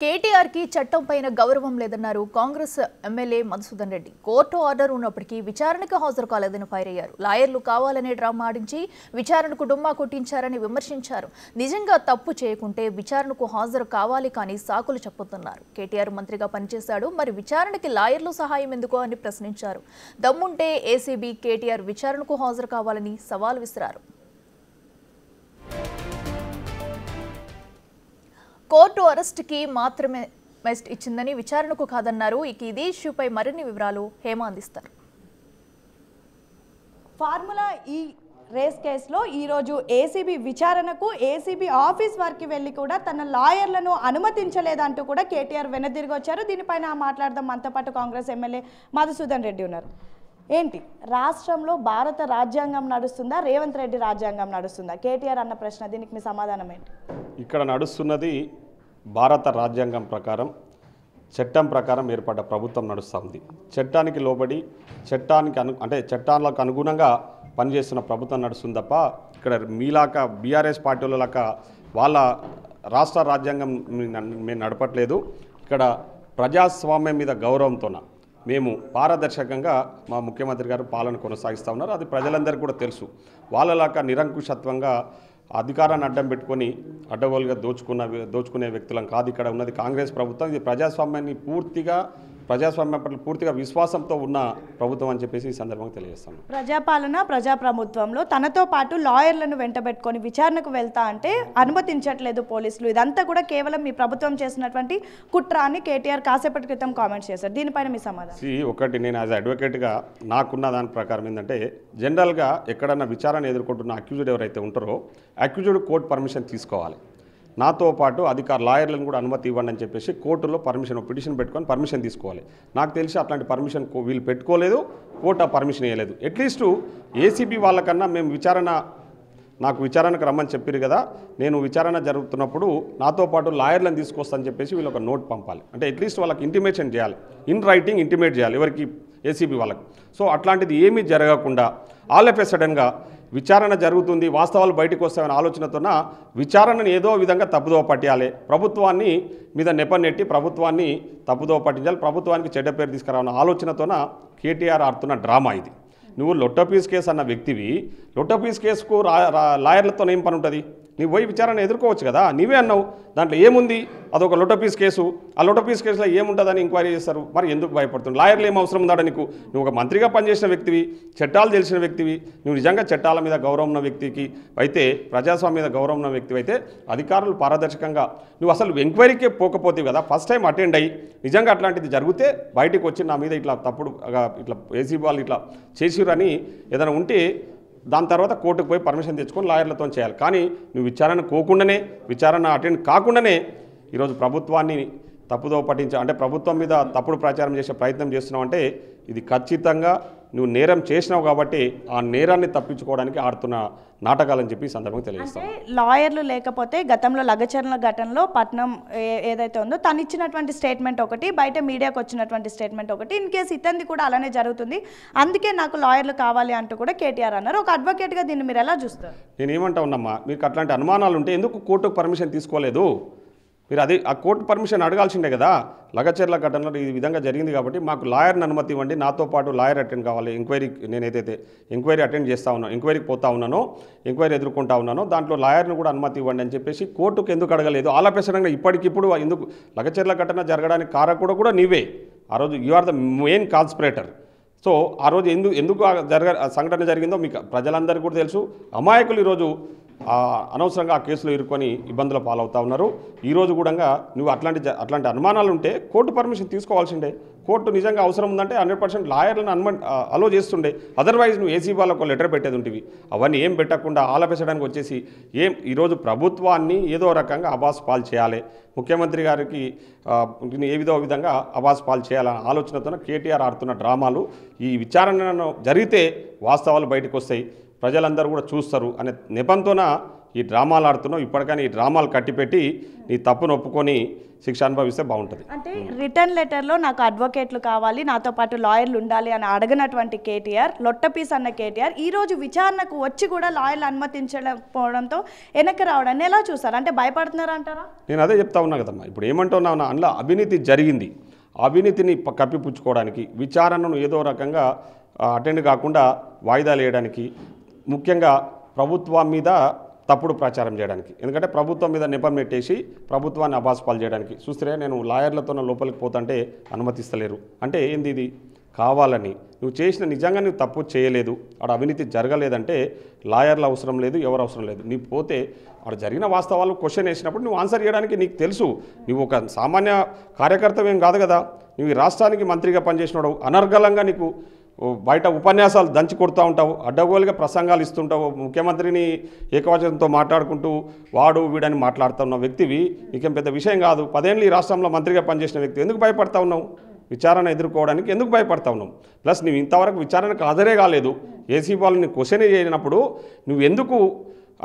కేటీఆర్ కి చట్టం పైన గౌరవం లేదన్నారు Congress MLA Madhusudan Reddy. Court order ఉన్నప్పటికీ విచారణకు హాజరు కాలేదని ఫైర్ అయ్యారు. లాయర్లు కావాలనే డ్రామా ఆడించి విచారణకు డుమ్మా కొట్టించారని విమర్శించారు. నిజంగా తప్పు చేయకుంటే విచారణకు హాజరు కావాలి కానీ సాకులు చెప్పొద్దన్నారు. కేటీఆర్ మంత్రిగా పనిచేశాడు, మరి విచారణకి లాయర్లు సహాయం ఎందుకు అని ప్రశ్నించారు. దమ్ముంటే ఏసీబీ కేటీఆర్ విచారణకు హాజరు కావాలని సవాల్ విసిరారు. కోర్టు అరెస్ట్కి మాత్రమే మెస్ట్ ఇచ్చిందని విచారణకు కాదన్నారు. ఇక ఇదే ఇష్యూపై మరిన్ని వివరాలు హేమ అందిస్తారు. ఫార్ములా ఈ రేస్ కేసులో ఈరోజు ఏసీబీ విచారణకు ఏసీబీ ఆఫీస్ వరకు వెళ్ళి కూడా తన లాయర్లను అనుమతించలేదంటూ కూడా కేటీఆర్ వెనదిరిగి వచ్చారు. దీనిపైన మాట్లాడదాం. మనతో పాటు కాంగ్రెస్ ఎమ్మెల్యే మధుసూదన్ రెడ్డి ఉన్నారు. ఏంటి, రాష్ట్రంలో భారత రాజ్యాంగం నడుస్తుందా, రేవంత్ రెడ్డి రాజ్యాంగం నడుస్తుందా? కేటీఆర్ అన్న ప్రశ్న, దీనికి మీ సమాధానం ఏంటి? ఇక్కడ నడుస్తున్నది భారత రాజ్యాంగం ప్రకారం, చట్టం ప్రకారం ఏర్పడ్డ ప్రభుత్వం నడుస్తుంది. చట్టానికి లోబడి చట్టాలకు అనుగుణంగా పనిచేస్తున్న ప్రభుత్వం నడుస్తుంది తప్ప ఇక్కడ మీలాక బీఆర్ఎస్ పార్టీలక వాళ్ళ రాష్ట్ర రాజ్యాంగం మేము నడపట్లేదు. ఇక్కడ ప్రజాస్వామ్యం మీద గౌరవంతోన మేము పారదర్శకంగా మా ముఖ్యమంత్రి గారు పాలన కొనసాగిస్తూ ఉన్నారు. అది ప్రజలందరికీ కూడా తెలుసు. వాళ్ళలాగా నిరంకుశత్వంగా అధికారాన్ని అడ్డం పెట్టుకొని అడ్డగోలుగా దోచుకునే వ్యక్తులం కాదు. ఇక్కడ ఉన్నది కాంగ్రెస్ ప్రభుత్వం. ఇది ప్రజాస్వామ్యం పట్ల పూర్తిగా విశ్వాసంతో ఉన్న ప్రభుత్వం అని చెప్పేసి ఈ సందర్భంగా తెలియజేస్తాను. ప్రజాపాలన ప్రజాప్రభుత్వంలో తనతో పాటు లాయర్లను వెంటబెట్టుకొని విచారణకు వెళ్తా అంటే అనుమతించట్లేదు పోలీసులు. ఇదంతా కూడా కేవలం మీ ప్రభుత్వం చేసినటువంటి కుట్ర అని కేటీఆర్ కాసేపటి క్రితం కామెంట్స్ చేశారు. దీనిపైన మీ సమాధానం? ఒకటి, నేను యాజ్ అడ్వకేట్గా నాకున్న దాని ప్రకారం ఏంటంటే, జనరల్గా ఎక్కడన్నా విచారణ ఎదుర్కొంటున్న అక్యూజ్డ్ ఎవరైతే ఉంటారో అక్యూజ్డ్ కోర్టు పర్మిషన్ తీసుకోవాలి. నాతో పాటు లాయర్లను కూడా అనుమతి ఇవ్వండి అని చెప్పేసి కోర్టులో పిటిషన్ పెట్టుకొని పర్మిషన్ తీసుకోవాలి. నాకు తెలిసి అట్లాంటి పర్మిషన్ వీళ్ళు పెట్టుకోలేదు, కోర్టు ఆ పర్మిషన్ ఇవ్వలేదు. అట్లీస్ట్ ఏసీబీ వాళ్ళకన్నా మేము నాకు విచారణకు రమ్మని చెప్పారు కదా, నేను విచారణ జరుగుతున్నప్పుడు నాతో పాటు లాయర్లను తీసుకొస్తానని చెప్పేసి వీళ్ళు ఒక నోట్ పంపాలి. అంటే అట్లీస్ట్ వాళ్ళకి ఇంటిమేషన్ చేయాలి, ఇన్ రైటింగ్ ఇంటిమేట్ చేయాలి ఎవరికి, ఏసీబీ వాళ్ళకి. సో అట్లాంటిది ఏమీ జరగకుండా ఆల్ ఆఫ్ ఎ సడన్గా విచారణ జరుగుతుంది, వాస్తవాలు బయటకు వస్తాయనే ఆలోచనతోన విచారణను ఏదో విధంగా తప్పుదోవ పట్టాలి, ప్రభుత్వాన్ని మీద నెపనెట్టి ప్రభుత్వాన్ని తప్పుదోవ పట్టించాలి, ప్రభుత్వానికి చెడ్డ పేరు తీసుకురావాలన్న ఆలోచనతోన కేటీఆర్ ఆడుతున్న డ్రామా ఇది. నువ్వు లొట్టపీస్ కేసు అన్న వ్యక్తివి, లొట్టపీస్ కేసుకు లాయర్లతో ఏం పని ఉంటుంది? నువ్వు పోయి విచారణ ఎదుర్కోవచ్చు కదా. నీవే అన్నావు దాంట్లో ఏముంది, అదొక లొట్టపీస్ కేసు, ఆ లొట్టపీస్ కేసులో ఏముంటుందని ఎంక్వైరీ చేస్తారు. మరి ఎందుకు భయపడుతుంది? లాయర్లు ఏం అవసరం ఉందా నీకు? నువ్వు ఒక మంత్రిగా పనిచేసిన వ్యక్తివి, చట్టాలు తెలిసిన వ్యక్తివి, నువ్వు నిజంగా చట్టాల మీద గౌరవం ఉన్న వ్యక్తికి అయితే, ప్రజాస్వామ్యం మీద గౌరవం ఉన్న వ్యక్తివి అయితే అధికారులు పారదర్శకంగా నువ్వు అసలు ఎంక్వైరీకే పోకపోతే కదా, ఫస్ట్ టైం అటెండ్ అయ్యి నిజంగా అట్లాంటిది జరిగితే బయటకు వచ్చి నా మీద ఇట్లా తప్పుడు ఇట్లా ఏసీబీ వాళ్ళు ఇట్లా చేసిరని ఏదైనా ఉంటే దాని తర్వాత కోర్టుకు పోయి పర్మిషన్ తెచ్చుకొని లాయర్లతో చేయాలి. కానీ నువ్వు విచారణ అటెండ్ కాకుండానే ఈరోజు ప్రభుత్వాన్ని తప్పుదోవ పట్టించా ప్రభుత్వం మీద తప్పుడు ప్రచారం చేసే ప్రయత్నం చేస్తున్నావు అంటే ఇది ఖచ్చితంగా నువ్వు నేరం చేసినావు కాబట్టి ఆ నేరాన్ని తప్పించుకోవడానికి ఆడుతున్న నాటకాలని చెప్పి ఈ సందర్భంగా తెలియజేస్తాను. లాయర్లు లేకపోతే గతంలో లగచర్ల ఘటనలో పట్నం ఏదైతే ఉందో తను ఇచ్చినటువంటి స్టేట్మెంట్ ఒకటి, బయట మీడియాకు వచ్చినటువంటి స్టేట్మెంట్ ఒకటి. ఇన్ కేసు ఇతంది కూడా అలానే జరుగుతుంది, అందుకే నాకు లాయర్లు కావాలి అంటూ కూడా కేటీఆర్ అన్నారు. ఒక అడ్వకేట్గా దీన్ని మీరు ఎలా చూస్తారు? నేను ఏమంటా ఉన్నామ్మా, మీకు అట్లాంటి అనుమానాలు ఉంటే ఎందుకు కోర్టుకు పర్మిషన్ తీసుకోలేదు? మీరు ఆ కోర్టు పర్మిషన్ అడగాల్సిందే కదా. లగచర్ల ఘటనలో ఈ విధంగా జరిగింది కాబట్టి మాకు లాయర్ని అనుమతి ఇవ్వండి, నాతో పాటు లాయర్ అటెండ్ కావాలి, ఎంక్వైరీ అటెండ్ చేస్తూ ఉన్నాను, ఎంక్వైరీకి పోతా ఉన్నానో, ఎంక్వైరీ ఎదుర్కొంటా ఉన్నానో దాంట్లో లాయర్ని కూడా అనుమతి ఇవ్వండి అని చెప్పేసి కోర్టుకు ఎందుకు అడగలేదు? ఆలపేసడంగా ఇప్పటికిప్పుడు ఎందుకు లగచర్ల ఘటన జరగడానికి కారకుడు కూడా నీవే. ఆ రోజు you are the main conspirator. So ఆ రోజు ఎందుకు సంఘటన జరిగిందో మీకు ప్రజలందరికీ కూడా తెలుసు. అమాయకులు ఈరోజు అనవసరంగా ఆ కేసులో ఇరుక్కొని ఇబ్బందులు పాలవుతూ ఉన్నారు. ఈరోజు కూడా నువ్వు అట్లాంటి అనుమానాలు ఉంటే కోర్టు పర్మిషన్ తీసుకోవాల్సిందే. కోర్టు నిజంగా అవసరం ఉందంటే 100% లాయర్లను అలో చేస్తుండే. అదర్వైజ్ నువ్వు ఏసీ వాళ్ళకు లెటర్ పెట్టేది ఉంటుంది. అవన్నీ ఏం పెట్టకుండా ఆలపేసడానికి వచ్చేసి ఈరోజు ప్రభుత్వాన్ని ఏదో రకంగా అబాస్ పాలు చేయాలి, ముఖ్యమంత్రి గారికి ఏదో విధంగా అబాస్ పాలు చేయాలన్న ఆలోచనతో కేటీఆర్ ఆడుతున్న డ్రామాలు. ఈ విచారణ జరిగితే వాస్తవాలు బయటకు వస్తాయి, ప్రజలందరూ కూడా చూస్తారు అనే నెపంతోన ఈ డ్రామాలు ఆడుతున్నావు, ఇప్పటికైనా ఈ డ్రామాలు కట్టిపెట్టి నీ తప్పును ఒప్పుకొని శిక్ష అనుభవిస్తే బాగుంటుంది. అంటే రిటర్న్ లెటర్లో నాకు అడ్వకేట్లు కావాలి, నాతో పాటు లాయర్లు ఉండాలి అని అడగనటువంటి కేటీఆర్, లొట్టపీస్ అన్న కేటీఆర్ ఈరోజు విచారణకు వచ్చి కూడా లాయర్లు అనుమతించకపోవడంతో వెనక్కి రావడాన్ని ఎలా చూస్తారు? అంటే భయపడుతున్నారంటారా? నేను అదే చెప్తా ఉన్నా కదమ్మా. ఇప్పుడు ఏమంటున్నావు, అందులో అవినీతి జరిగింది, అవినీతిని కప్పిపుచ్చుకోవడానికి విచారణను ఏదో రకంగా అటెండ్ కాకుండా వాయిదాలు వేయడానికి, ముఖ్యంగా ప్రభుత్వం మీద తప్పుడు ప్రచారం చేయడానికి, ఎందుకంటే ప్రభుత్వం మీద నెపం నెట్టేసి ప్రభుత్వాన్ని అబాస్పాలు చేయడానికి. చూస్తే నేను లాయర్లతో లోపలికి పోతుంటే అనుమతిస్తలేరు అంటే ఏంది? ఇది కావాలని నువ్వు చేసిన, నిజంగా నువ్వు తప్పు చేయలేదు, ఆడ అవినీతి జరగలేదంటే లాయర్లు అవసరం లేదు, ఎవరు అవసరం లేదు. నీకు పోతే ఆడ జరిగిన వాస్తవాలు క్వశ్చన్ వేసినప్పుడు నువ్వు ఆన్సర్ చేయడానికి నీకు తెలుసు. నువ్వు ఒక సామాన్య కార్యకర్తవేం కాదు కదా, నువ్వు ఈ రాష్ట్రానికి మంత్రిగా పనిచేసినాడు, అనర్గళంగా నీకు బయట ఉపన్యాసాలు దంచి కొడుతూ ఉంటావు, అడ్డగోలుగా ప్రసంగాలు ఇస్తుంటావు, ముఖ్యమంత్రిని ఏకవచనంతో మాట్లాడుకుంటూ వాడు వీడని మాట్లాడుతున్న వ్యక్తివి, నీకేం పెద్ద విషయం కాదు. 10 ఏళ్ళు ఈ రాష్ట్రంలో మంత్రిగా పనిచేసిన వ్యక్తి, ఎందుకు భయపడతా ఉన్నావు? విచారణ ఎదుర్కోవడానికి ఎందుకు భయపడతా ఉన్నావు? ప్లస్ నువ్వు ఇంతవరకు విచారణకు హాజరే కాలేదు, ఏసీబీ వాళ్ళని క్వశ్చన్ చేయనప్పుడు నువ్వు ఎందుకు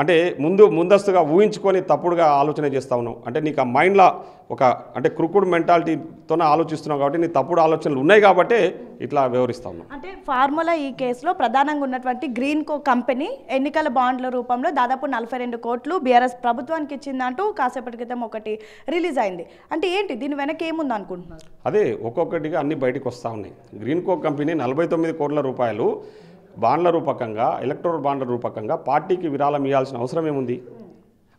అంటే ముందస్తుగా ఊహించుకొని తప్పుడుగా ఆలోచన చేస్తూ ఉన్నావు? అంటే నీకు ఆ మైండ్లో ఒక అంటే క్రూకుడ్ మెంటాలిటీతోనే ఆలోచిస్తున్నావు కాబట్టి నీ తప్పుడు ఆలోచనలు ఉన్నాయి కాబట్టి ఇట్లా వ్యవహరిస్తా ఉన్నావు. అంటే ఫార్ములా ఈ కేసులో ప్రధానంగా ఉన్నటువంటి గ్రీన్ కో కంపెనీ ఎన్నికల బాండ్ల రూపంలో దాదాపు 42 కోట్లు బీఆర్ఎస్ ప్రభుత్వానికి ఇచ్చిందంటూ కాసేపటి క్రితం ఒకటి రిలీజ్ అయింది. అంటే ఏంటి దీని వెనక ఏముంది అనుకుంటున్నారు? అదే ఒక్కొక్కటిగా అన్ని బయటకు వస్తూ ఉన్నాయి. గ్రీన్ కో కంపెనీ 49 కోట్ల రూపాయలు బాండ్ల రూపకంగా, ఎలక్ట్రల్ బాండ్ల రూపకంగా పార్టీకి విరాళం ఇవ్వాల్సిన అవసరం ఏముంది?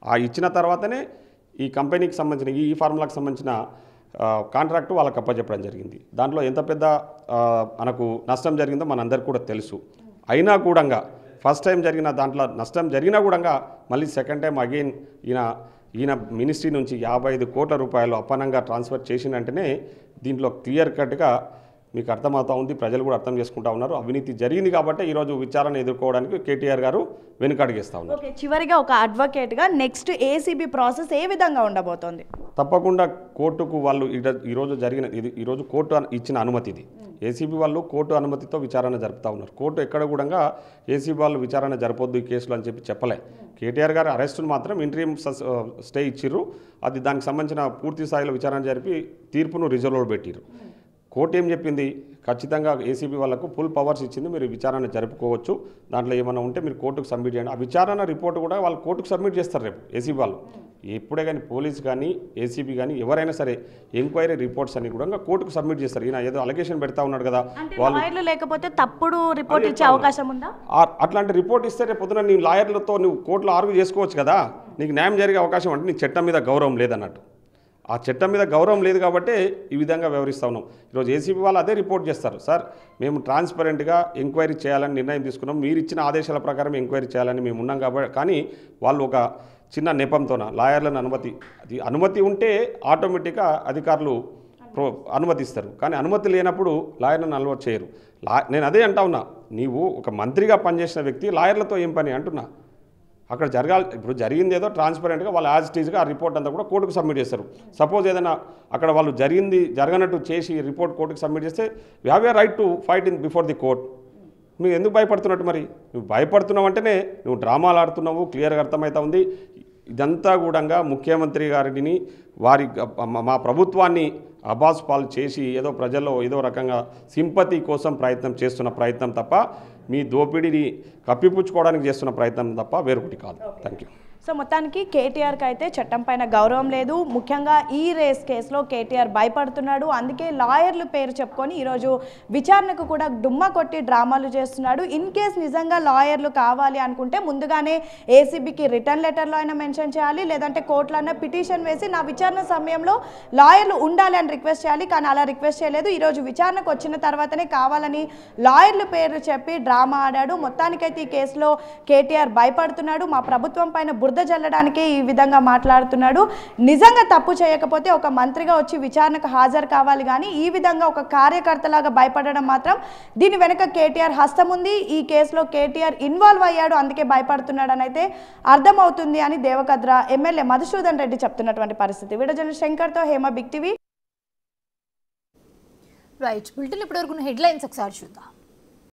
ఆ ఇచ్చిన తర్వాతనే ఈ కంపెనీకి సంబంధించిన ఈ ఫార్ములాకి సంబంధించిన కాంట్రాక్టు వాళ్ళకి అప్పచెప్పడం జరిగింది. దాంట్లో ఎంత పెద్ద మనకు నష్టం జరిగిందో మనందరికీ కూడా తెలుసు. అయినా కూడా ఫస్ట్ టైం జరిగిన దాంట్లో నష్టం జరిగినా కూడా మళ్ళీ సెకండ్ టైం అగైన్ ఈయన మినిస్ట్రీ నుంచి 55 కోట్ల రూపాయలు అప్పనంగా ట్రాన్స్ఫర్ చేసినంటేనే దీంట్లో క్లియర్ కట్గా మీకు అర్థమవుతూ ఉంది, ప్రజలు కూడా అర్థం చేసుకుంటా ఉన్నారు. అవినీతి జరిగింది కాబట్టి ఈరోజు విచారణ ఎదుర్కోవడానికి కేటీఆర్ గారు వెనుకడుగేస్తూ ఉన్నారు. ఓకే, చివరిగా ఒక అడ్వకేట్గా నెక్స్ట్ ఏసీబీ ప్రాసెస్ ఏ విధంగా ఉండబోతోంది? తప్పకుండా కోర్టుకు వాళ్ళు ఈరోజు కోర్టు ఇచ్చిన అనుమతి ఇది. ఏసీబీ వాళ్ళు కోర్టు అనుమతితో విచారణ జరుపుతూ ఉన్నారు. కోర్టు ఎక్కడ కూడా ఏసీబీ వాళ్ళు విచారణ జరపొద్దు ఈ కేసులు అని చెప్పలే. కేటీఆర్ గారు అరెస్టును మాత్రం ఇంట్రీమ్ స్టే ఇచ్చిర్రు. అది దానికి సంబంధించిన పూర్తి స్థాయిలో విచారణ జరిపి తీర్పును రిజర్వ్లో పెట్టిర్రు. కోర్టు ఏం చెప్పింది? ఖచ్చితంగా ఏసీబీ వాళ్ళకు ఫుల్ పవర్స్ ఇచ్చింది, మీరు విచారణ జరుపుకోవచ్చు, దాంట్లో ఏమైనా ఉంటే మీరు కోర్టుకు సబ్మిట్ చేయండి. ఆ విచారణ రిపోర్ట్ కూడా వాళ్ళు కోర్టుకు సబ్మిట్ చేస్తారు రేపు ఏసీబీ వాళ్ళు. ఎప్పుడే కానీ పోలీస్ కానీ ఏసీబీ కానీ ఎవరైనా సరే ఎంక్వైరీ రిపోర్ట్స్ అన్ని కూడా కోర్టుకు సబ్మిట్ చేస్తారు. ఈయన ఏదో అలిగేషన్ పెడతా ఉన్నాడు కదా, వాళ్ళు లేకపోతే తప్పుడు రిపోర్ట్ ఇచ్చే అవకాశం ఉందా? అట్లాంటి రిపోర్ట్ ఇస్తే రేపు పొద్దున నీ లాయర్లతో నువ్వు కోర్టులో ఆర్గ్యూ చేసుకోవచ్చు కదా, నీకు న్యాయం జరిగే అవకాశం అంటే నీ చట్టం మీద గౌరవం లేదన్నట్టు. ఆ చట్టం మీద గౌరవం లేదు కాబట్టి ఈ విధంగా వ్యవహరిస్తూ ఉన్నాం. ఈరోజు ఏసీబీ వాళ్ళు అదే రిపోర్ట్ చేస్తారు, సార్ మేము ట్రాన్స్పరెంట్గా ఎంక్వైరీ చేయాలని నిర్ణయం తీసుకున్నాం, మీరు ఇచ్చిన ఆదేశాల ప్రకారం ఎంక్వైరీ చేయాలని మేము ఉన్నాం కాబట్టి. కానీ వాళ్ళు ఒక చిన్న నెపంతోన లాయర్లను అనుమతి ఉంటే ఆటోమేటిక్గా అధికారులు అనుమతిస్తారు, కానీ అనుమతి లేనప్పుడు లాయర్లను అలవాటు చేయరు. నేను అదే అంటా ఉన్నా, నీవు ఒక మంత్రిగా పనిచేసిన వ్యక్తి లాయర్లతో ఏం పని అంటున్నా. అక్కడ ఇప్పుడు జరిగింది ఏదో ట్రాన్స్పరెంట్గా వాళ్ళు యాజ్ ఇట్ ఈజ్గా ఆ రిపోర్ట్ అంతా కూడా కోర్టుకు సబ్మిట్ చేస్తారు. సపోజ్ ఏదైనా అక్కడ వాళ్ళు జరగనట్టు చేసి రిపోర్ట్ కోర్టుకు సబ్మిట్ చేస్తే we have a right to fight in before the court. నువ్వు ఎందుకు భయపడుతున్నట్టు? మరి నువ్వు భయపడుతున్నావు అంటేనే నువ్వు డ్రామాలు ఆడుతున్నావు, క్లియర్గా అర్థమవుతా ఉంది. ఇదంతా కూడా ముఖ్యమంత్రి గారిని మా ప్రభుత్వాన్ని అబాస్ పాలు చేసి ఏదో ప్రజల్లో ఏదో రకంగా సింపతి కోసం చేస్తున్న ప్రయత్నం తప్ప, మీ దోపిడీని కప్పిపుచ్చుకోవడానికి చేస్తున్న ప్రయత్నం తప్ప వేరొకటి కాదు. Thank you. సో మొత్తానికి కేటీఆర్కి అయితే చట్టం పైన గౌరవం లేదు. ముఖ్యంగా ఈ రేస్ కేసులో కేటీఆర్ భయపడుతున్నాడు. అందుకే లాయర్లు పేరు చెప్పుకొని ఈరోజు విచారణకు కూడా డుమ్మా కొట్టి డ్రామాలు చేస్తున్నాడు. ఇన్ కేస్ నిజంగా లాయర్లు కావాలి అనుకుంటే ముందుగానే ఏసీబీకి రిటర్న్ లెటర్లో అయినా మెన్షన్ చేయాలి, లేదంటే కోర్టులో అయినా పిటిషన్ వేసి నా విచారణ సమయంలో లాయర్లు ఉండాలి అని రిక్వెస్ట్ చేయాలి. కానీ అలా రిక్వెస్ట్ చేయలేదు. ఈరోజు విచారణకు వచ్చిన తర్వాతనే కావాలని లాయర్లు పేరు చెప్పి డ్రామా ఆడాడు. మొత్తానికైతే ఈ కేసులో కేటీఆర్ భయపడుతున్నాడు. మా ప్రభుత్వం పైన బురద జల్లడానికి ఈ విధంగా మాట్లాడుతున్నాడు. నిజంగా తప్పు చేయకపోతే ఒక మంత్రిగా వచ్చి విచారణకు హాజరు కావాలి, కానీ ఈ విధంగా ఒక కార్యకర్తలాగా భయపడడం మాత్రం దీని వెనుక కేటీఆర్ హస్తం ఉంది. ఈ కేసులో కేటీఆర్ ఇన్వాల్వ్ అయ్యాడు, అందుకే భయపడుతున్నాడు అని అయితే అర్థమవుతుంది అని దేవకద్ర ఎమ్మెల్యే మధుసూదన్ రెడ్డి చెప్తున్నటువంటి పరిస్థితి. వీడియో జర్నలిస్ట్ శంకర్తో Hema, big TV. Right, bulletin ఇప్పటివరకు హెడ్లైన్స్ ఒకసారి చూద్దాం.